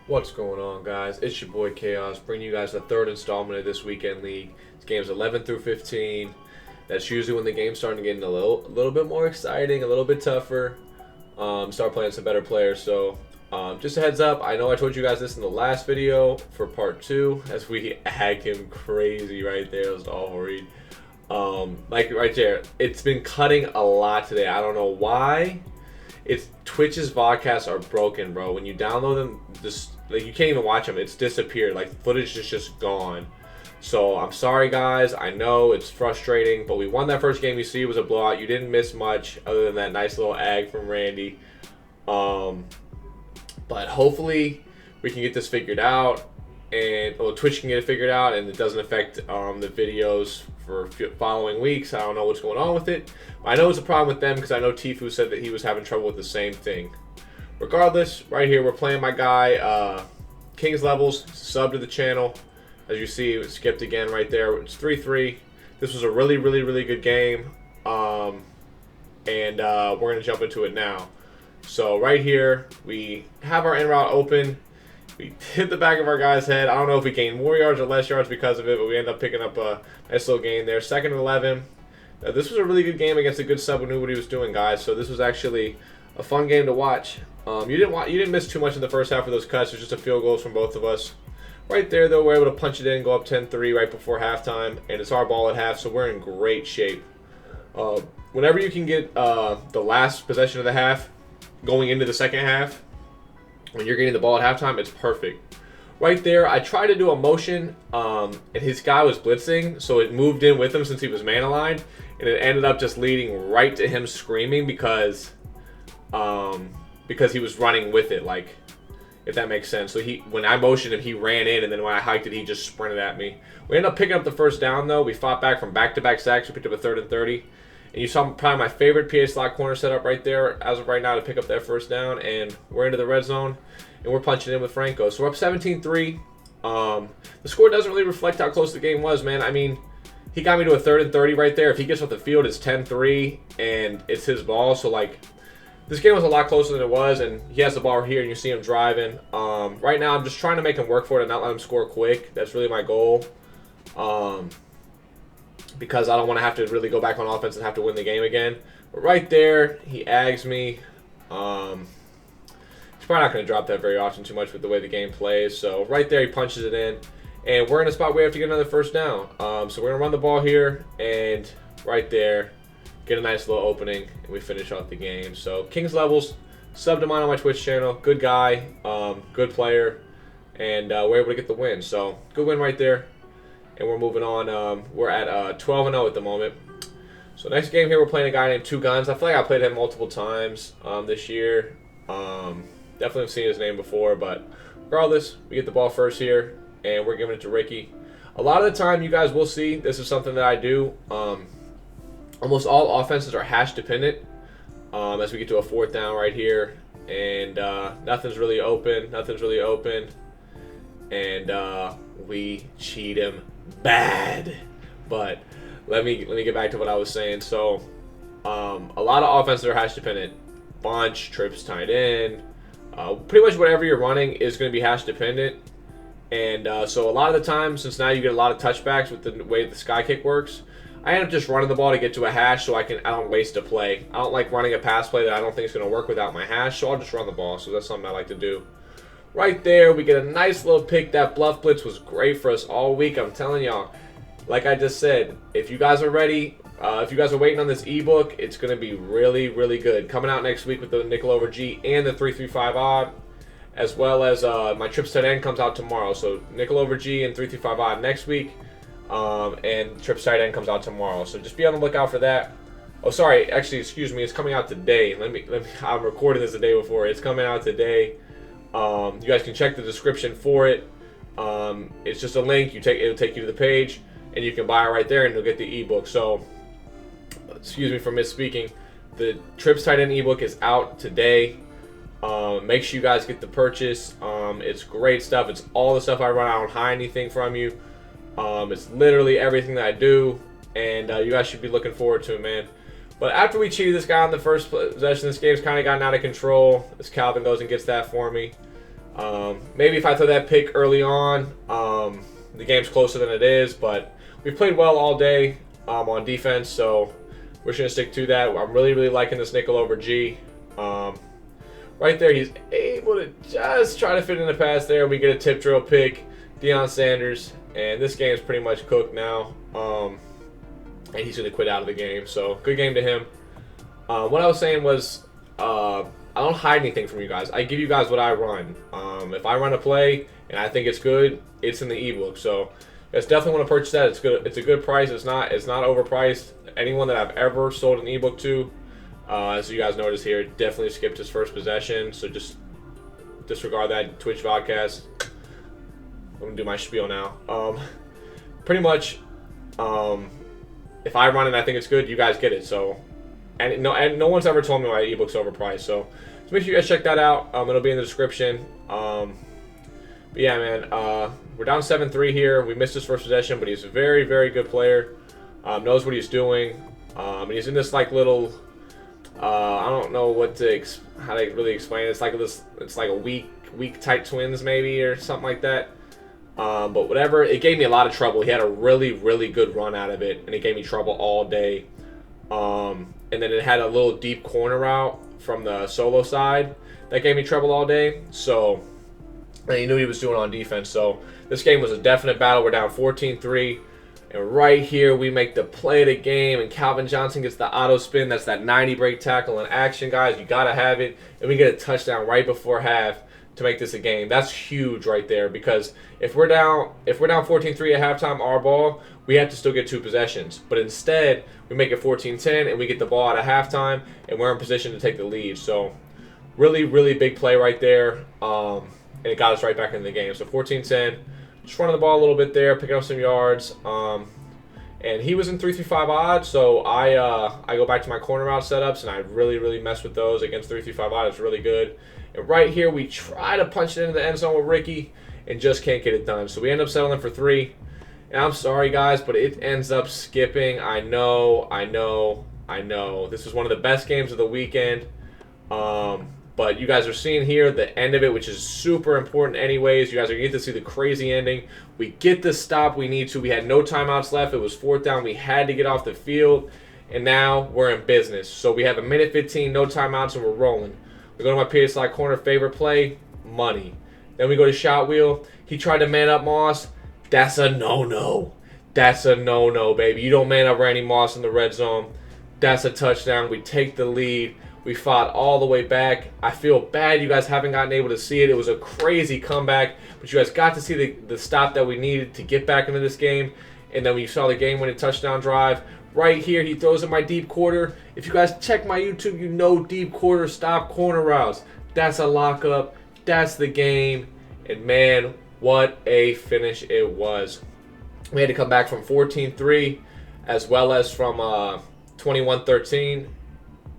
What's going on, guys? It's your boy K-Aus, bringing you guys the third installment of this weekend league. It's games 11 through 15. That's usually when the game's starting to get a little bit more exciting, a little bit tougher. Start playing some better players. So, just a heads up. I know I told you guys this in the last video for part 2, as we ag him crazy right there. It was all read. Like right there, it's been cutting a lot today. I don't know why. It's Twitch's vodcasts are broken, bro. When you download them, just like you can't even watch them. It's disappeared. Like footage is just gone. So I'm sorry, guys. I know it's frustrating, but we won that first game. You see, it was a blowout. You didn't miss much other than that nice little ag from Randy. But hopefully we can get this figured out, and Twitch can get it figured out, and it doesn't affect the videos for following weeks. I don't know what's going on with it. I know it's a problem with them because I know Tifu said that he was having trouble with the same thing. Regardless, right here we're playing my guy King's Levels, sub to the channel. As you see, it skipped again right there. It's 3-3. This was a really good game, and we're gonna jump into it now. So right here we have our in route open. We hit the back of our guy's head. I don't know if we gained more yards or less yards because of it, but we end up picking up a nice little gain there. 2nd and 11. This was a really good game against a good sub who knew what he was doing, guys. So this was actually a fun game to watch. You didn't miss too much in the first half of those cuts. It was just a field goals from both of us. Right there, though, we're able to punch it in, go up 10-3 right before halftime, and it's our ball at half, so we're in great shape. Whenever you can get the last possession of the half going into the second half, when you're getting the ball at halftime, it's perfect. Right there, I tried to do a motion, and his guy was blitzing, so it moved in with him since he was man aligned, and it ended up just leading right to him screaming because he was running with it, like, if that makes sense. So when I motioned him, he ran in, and then when I hiked it, he just sprinted at me. We ended up picking up the first down, though. We fought back from back-to-back sacks. We picked up a 3rd and 30. And you saw probably my favorite PA slot corner setup right there as of right now to pick up that first down. And we're into the red zone, and we're punching in with Franco. So we're up 17-3. The score doesn't really reflect how close the game was, man. I mean, he got me to a 3rd and 30 right there. If he gets off the field, it's 10-3, and it's his ball. So, like, this game was a lot closer than it was, and he has the ball here, and you see him driving. Right now, I'm just trying to make him work for it and not let him score quick. That's really my goal. Because I don't want to have to really go back on offense and have to win the game again. But right there, he ags me. He's probably not going to drop that very often too much with the way the game plays. So right there, he punches it in. And we're in a spot where we have to get another first down. So we're going to run the ball here. And right there, get a nice little opening. And we finish off the game. So King's Levels, sub to mine on my Twitch channel. Good guy, good player. And we're able to get the win. So good win right there. And we're moving on. We're at 12-0 at the moment. So next game here, we're playing a guy named Two Guns. I feel like I played him multiple times this year. Definitely have seen his name before, but regardless, we get the ball first here, and we're giving it to Ricky. A lot of the time, you guys will see, this is something that I do. Almost all offenses are hash dependent as we get to a 4th down right here. And nothing's really open. And we cheat him bad. But let me get back to what I was saying. So a lot of offenses are hash dependent. Bunch, trips tight end, pretty much whatever you're running is going to be hash dependent. And so a lot of the time, since now you get a lot of touchbacks with the way the sky kick works, I end up just running the ball to get to a hash so I don't waste a play. I don't like running a pass play that I don't think is going to work without my hash, so I'll just run the ball. So that's something I like to do. Right there, we get a nice little pick. That bluff blitz was great for us all week. I'm telling y'all, like I just said, if you guys are ready, if you guys are waiting on this ebook, it's going to be really good. Coming out next week with the nickel over G and the 335 odd, as well as my trips tight end comes out tomorrow. So nickel over G and 335 odd next week, and trips tight end comes out tomorrow. So just be on the lookout for that. Oh, sorry, actually, excuse me, it's coming out today. Let me. I'm recording this the day before. It's coming out today. You guys can check the description for it. It's just a link. It'll take you to the page, and you can buy it right there, and you'll get the ebook. So, excuse me for misspeaking. The Trips Tight End ebook is out today. Make sure you guys get the purchase. It's great stuff. It's all the stuff I run. I don't hide anything from you. It's literally everything that I do, and you guys should be looking forward to it, man. But after we cheated this guy on the first possession, this game's kind of gotten out of control. This Calvin goes and gets that for me. Maybe if I throw that pick early on, the game's closer than it is, but we played well all day on defense, so we're just going to stick to that. I'm really, really liking this nickel over G. Right there, he's able to just try to fit in the pass there. We get a tip drill pick, Deion Sanders, and this game's pretty much cooked now. And he's going to quit out of the game, so good game to him. What I was saying was, I don't hide anything from you guys. I give you guys what I run. If I run a play and I think it's good, it's in the ebook. So you guys definitely want to purchase that. It's good. It's a good price. It's not overpriced. Anyone that I've ever sold an ebook to, as you guys notice here, definitely skipped his first possession. So just disregard that Twitch vodcast. I'm gonna do my spiel now. Pretty much, if I run it and I think it's good, you guys get it. So. And no one's ever told me my ebook's overpriced, so make sure you guys check that out. It'll be in the description. But yeah, man, we're down 7-3 here. We missed his first possession, but he's a very, very good player. Knows what he's doing. And he's in this like little, I don't know how to really explain it. It's like a weak tight twins maybe or something like that. But whatever, it gave me a lot of trouble. He had a really, really good run out of it, and it gave me trouble all day. And then it had a little deep corner route from the solo side that gave me trouble all day. So, and he knew what he was doing on defense. So this game was a definite battle. We're down 14-3. And right here, we make the play of the game. And Calvin Johnson gets the auto spin. That's that 90 break tackle in action, guys. You got to have it. And we get a touchdown right before half to make this a game. That's huge right there, because if we're down 14-3 at halftime, our ball, we have to still get 2 possessions. But instead, we make it 14-10 and we get the ball out of halftime and we're in position to take the lead. So really, really big play right there. And it got us right back in the game. So 14-10, just running the ball a little bit there, picking up some yards. And he was in 3-3-5 odds, so I go back to my corner route setups, and I really, really mess with those against 3-3-5 odds. It's really good. And right here, we try to punch it into the end zone with Ricky and just can't get it done. So we end up settling for 3. And I'm sorry, guys, but it ends up skipping. I know. This was one of the best games of the weekend. But you guys are seeing here the end of it, which is super important anyways. You guys are going to get to see the crazy ending. We get the stop we need to. We had no timeouts left. It was 4th down. We had to get off the field. And now we're in business. So we have a minute 15, no timeouts, and we're rolling. We go to my PA slide corner, favorite play, money. Then we go to shot wheel. He tried to man up Moss. That's a no-no. That's a no-no, baby. You don't man up Randy Moss in the red zone. That's a touchdown. We take the lead. We fought all the way back. I feel bad you guys haven't gotten able to see it. It was a crazy comeback, but you guys got to see the stop that we needed to get back into this game. And then we saw the game-winning touchdown drive. Right here, he throws in my deep quarter. If you guys check my YouTube, you know deep quarter stop corner routes. That's a lockup. That's the game. And man, what a finish it was. We had to come back from 14-3 as well as from 21-13.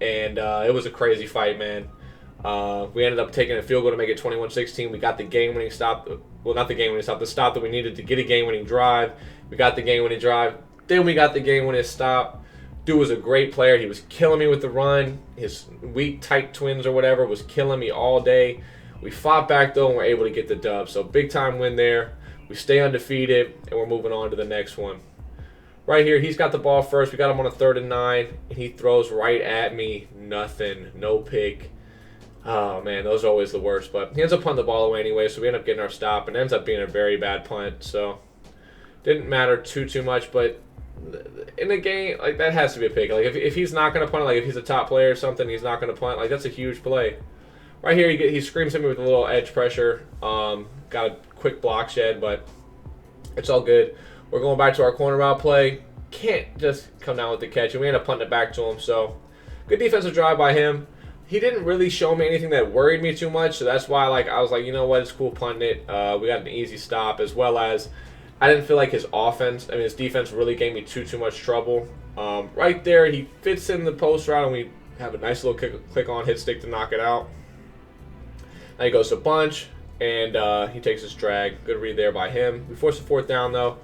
And it was a crazy fight, man. We ended up taking a field goal to make it 21-16. We got the game-winning stop. Well, not the game-winning stop. The stop that we needed to get a game-winning drive. We got the game-winning drive. Then we got the game-winning stop. Dude was a great player. He was killing me with the run. His weak, tight twins or whatever was killing me all day. We fought back, though, and were able to get the dub. So, big-time win there. We stay undefeated, and we're moving on to the next one. Right here, he's got the ball first. We got him on a 3rd and 9, and he throws right at me. Nothing. No pick. Oh, man, those are always the worst. But he ends up punting the ball away anyway, so we end up getting our stop, and it ends up being a very bad punt. So, didn't matter too much, but in a game, like, that has to be a pick. Like, if he's not going to punt, like, if he's a top player or something, he's not going to punt. Like, that's a huge play. Right here, he screams at me with a little edge pressure. Got a quick block shed, but it's all good. We're going back to our corner route play. Can't just come down with the catch, and we end up punting it back to him. So, good defensive drive by him. He didn't really show me anything that worried me too much, so that's why I was like, you know what, it's cool punting it. We got an easy stop, as well as I didn't feel like his defense really gave me too much trouble. Right there, he fits in the post route, and we have a nice little click on hit stick to knock it out. Now he goes to bunch, and he takes his drag. Good read there by him. We force a 4th down, though,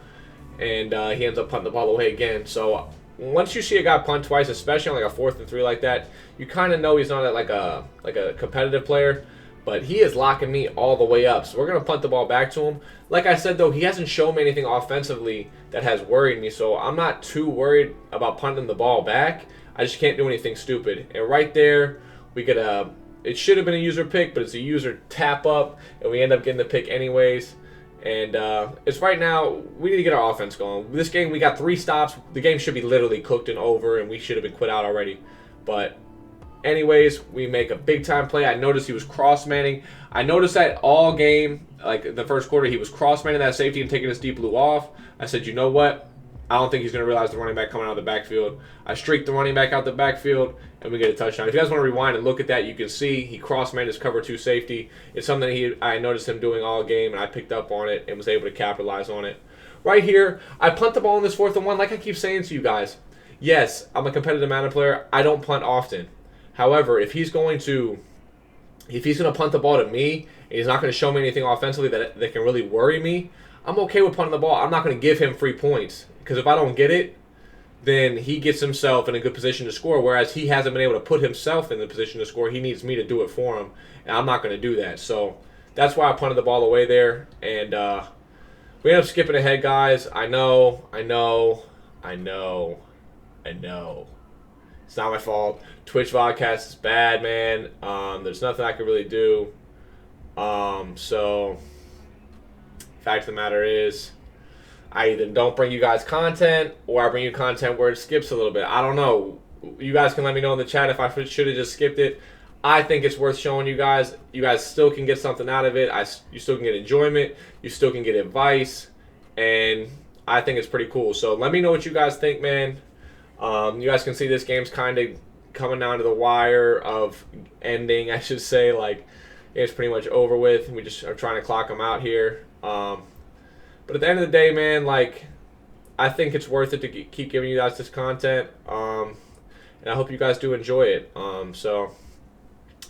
and he ends up punting the ball away again. So once you see a guy punt twice, especially on like a 4th and 3 like that, you kind of know he's not like a competitive player. But he is locking me all the way up. So we're going to punt the ball back to him. Like I said, though, he hasn't shown me anything offensively that has worried me. So I'm not too worried about punting the ball back. I just can't do anything stupid. And right there, we get a... It should have been a user pick, but it's a user tap up. And we end up getting the pick anyways. And it's right now, we need to get our offense going. This game, we got 3 stops. The game should be literally cooked and over, and we should have been quit out already. But anyways, we make a big-time play. I noticed he was cross-manning. I noticed that all game, like the first quarter, he was cross-manning that safety and taking his deep blue off. I said, you know what? I don't think he's going to realize the running back coming out of the backfield. I streaked the running back out the backfield, and we get a touchdown. If you guys want to rewind and look at that, you can see he cross-manned his cover 2 safety. It's something I noticed him doing all game, and I picked up on it and was able to capitalize on it. Right here, I punt the ball in this 4th and 1. Like I keep saying to you guys, yes, I'm a competitive Madden player. I don't punt often. However, if he's going to punt the ball to me, and he's not going to show me anything offensively that can really worry me, I'm okay with punting the ball. I'm not going to give him free points. Because if I don't get it, then he gets himself in a good position to score, whereas he hasn't been able to put himself in the position to score. He needs me to do it for him, and I'm not going to do that. So that's why I punted the ball away there, and we end up skipping ahead, guys. I know. It's not my fault. Twitch vodcast is bad, man. There's nothing I can really do. So fact of the matter is, I either don't bring you guys content, or I bring you content where it skips a little bit. I don't know. You guys can let me know in the chat if I should have just skipped it. I think it's worth showing you guys. You guys still can get something out of it. You still can get enjoyment. You still can get advice. And I think it's pretty cool. So let me know what you guys think, man. You guys can see this game's kind of coming down to the wire of ending, I should say. Like, it's pretty much over with. We just are trying to clock them out here. But at the end of the day, man, like, I think it's worth it to keep giving you guys this content. And I hope you guys do enjoy it. So,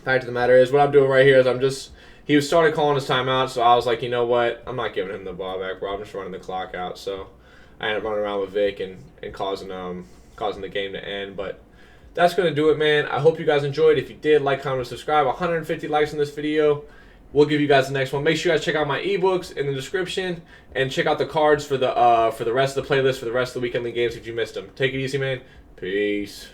fact of the matter is, what I'm doing right here is he started calling his timeout, so I was like, you know what? I'm not giving him the ball back, bro. I'm just running the clock out. So, I ended up running around with Vic and causing the game to end. But that's going to do it, man. I hope you guys enjoyed. If you did, like, comment, and subscribe. 150 likes on this video. We'll give you guys the next one. Make sure you guys check out my ebooks in the description and check out the cards for the rest of the playlist for the rest of the weekend league games if you missed them. Take it easy, man. Peace.